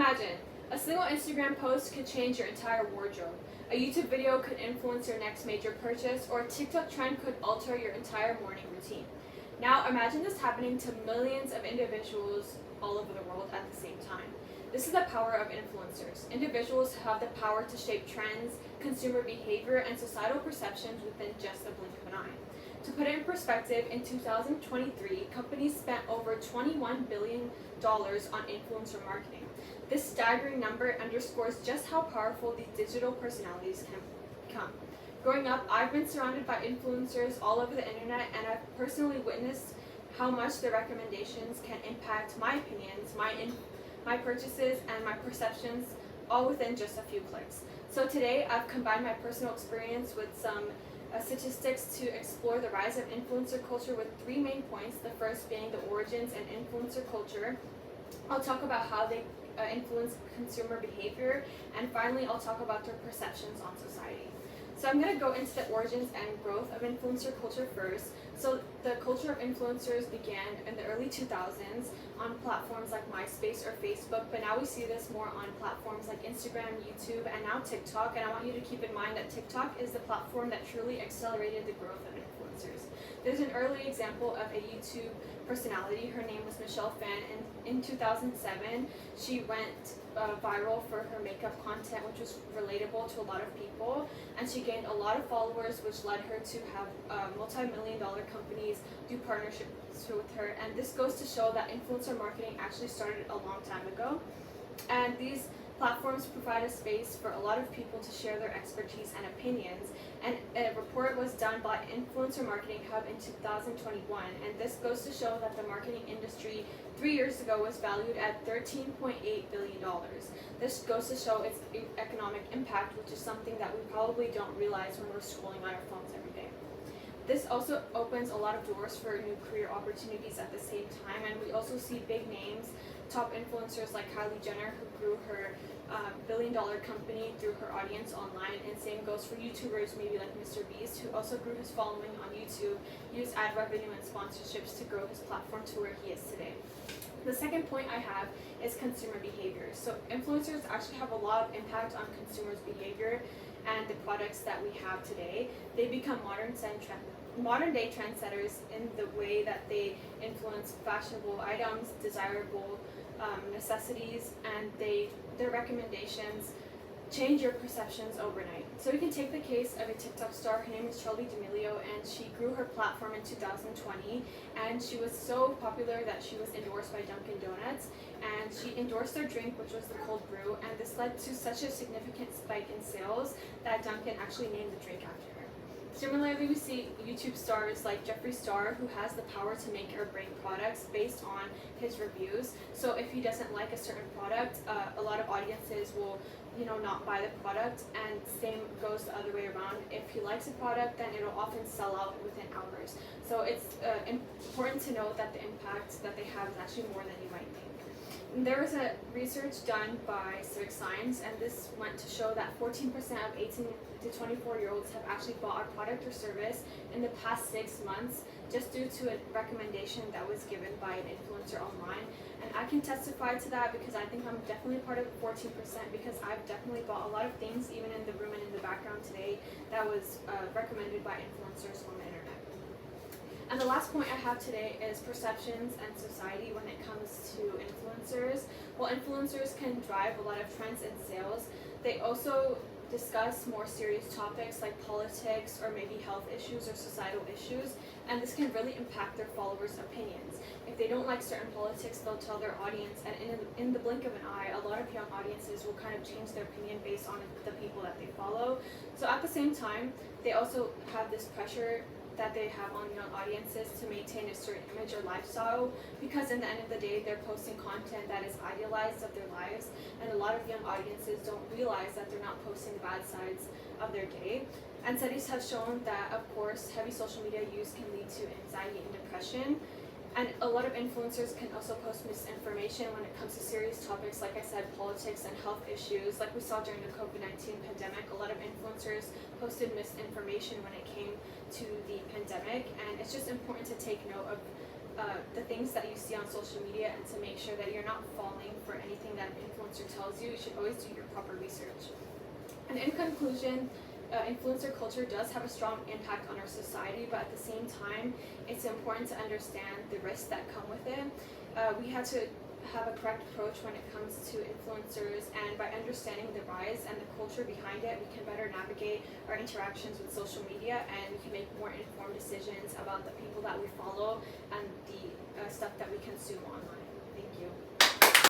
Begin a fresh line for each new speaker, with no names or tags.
Imagine, a single Instagram post could change your entire wardrobe. A YouTube video could influence your next major purchase, or a TikTok trend could alter your entire morning routine. Now imagine this happening to millions of individuals all over the world at the same time. This is the power of influencers. Individuals have the power to shape trends, consumer behavior, and societal perceptions within just the blink of an eye. To put it in perspective, in 2023, companies spent over $21 billion on influencer marketing. This staggering number underscores just how powerful these digital personalities can become. Growing up, I've been surrounded by influencers all over the internet, and I've personally witnessed how much their recommendations can impact my opinions, my purchases, and my perceptions, all within just a few clicks. So today, I've combined my personal experience with some statistics to explore the rise of influencer culture with three main points. The first being the origins and influencer culture. I'll talk about how they influence consumer behavior, and finally I'll talk about their perceptions on society. So I'm going to go into the origins and growth of influencer culture first. So the culture of influencers began in the early 2000s on platforms like MySpace or Facebook, but now we see this more on platforms like Instagram, YouTube, and now TikTok. And I want you to keep in mind that TikTok is the platform that truly accelerated the growth of influencers. There's an early example of a YouTube personality. Her name was Michelle Phan, and in 2007 she went viral for her makeup content, which was relatable to a lot of people, and she gained a lot of followers, which led her to have multi-million-dollar companies do partnerships with her. And this goes to show that influencer marketing actually started a long time ago, and these platforms provide a space for a lot of people to share their expertise and opinions. And a report was done by Influencer Marketing Hub in 2021, and this goes to show that the marketing industry 3 years ago was valued at $13.8 billion. This goes to show its economic impact, which is something that we probably don't realize when we're scrolling on our phones every day. This also opens a lot of doors for new career opportunities at the same time, and we also see big names, top influencers like Kylie Jenner, who grew her billion-dollar company through her audience online, and same goes for YouTubers maybe like Mr. Beast, who also grew his following on YouTube, used ad revenue and sponsorships to grow his platform to where he is today. The second point I have is consumer behavior. So influencers actually have a lot of impact on consumers' behavior and the products that we have today. They become modern day trendsetters in the way that they influence fashionable items, desirable necessities, and their recommendations change your perceptions overnight. So we can take the case of a TikTok star. Her name is Charli D'Amelio, and she grew her platform in 2020, and she was so popular that she was endorsed by Dunkin' Donuts, and she endorsed their drink, which was the cold brew, and this led to such a significant spike in sales that Dunkin' actually named the drink after her. Similarly, we see YouTube stars like Jeffree Star, who has the power to make or break products based on his reviews. So if he doesn't like a certain product, a lot of audiences will not buy the product, and same goes the other way around. If he likes a product, then it'll often sell out within hours. So it's important to note that the impact that they have is actually more than you might think. There was a research done by Civic Science, and this went to show that 14% of 18 to 24-year-olds have actually bought a product or service in the past 6 months just due to a recommendation that was given by an influencer online. And I can testify to that because I think I'm definitely part of the 14%, because I've definitely bought a lot of things, even in the room and in the background today, that was recommended by influencers on the internet. And the last point I have today is perceptions and society when it comes to influencers. While influencers can drive a lot of trends and sales, they also discuss more serious topics like politics or maybe health issues or societal issues, and this can really impact their followers' opinions. If they don't like certain politics, they'll tell their audience, and in the blink of an eye, a lot of young audiences will kind of change their opinion based on the people that they follow. So at the same time, they also have this pressure that they have on young audiences to maintain a certain image or lifestyle, because in the end of the day, they're posting content that is idealized of their lives, and a lot of young audiences don't realize that they're not posting the bad sides of their day. And studies have shown that, of course, heavy social media use can lead to anxiety and depression. And a lot of influencers can also post misinformation when it comes to serious topics, like I said, politics and health issues. Like we saw during the COVID-19 pandemic, a lot of influencers posted misinformation when it came to the pandemic. And it's just important to take note of the things that you see on social media and to make sure that you're not falling for anything that an influencer tells you, you should always do your proper research. And in conclusion, influencer culture does have a strong impact on our society, but at the same time, it's important to understand the risks that come with it. We have to have a correct approach when it comes to influencers, and by understanding the rise and the culture behind it, we can better navigate our interactions with social media, and we can make more informed decisions about the people that we follow and the stuff that we consume online. Thank you.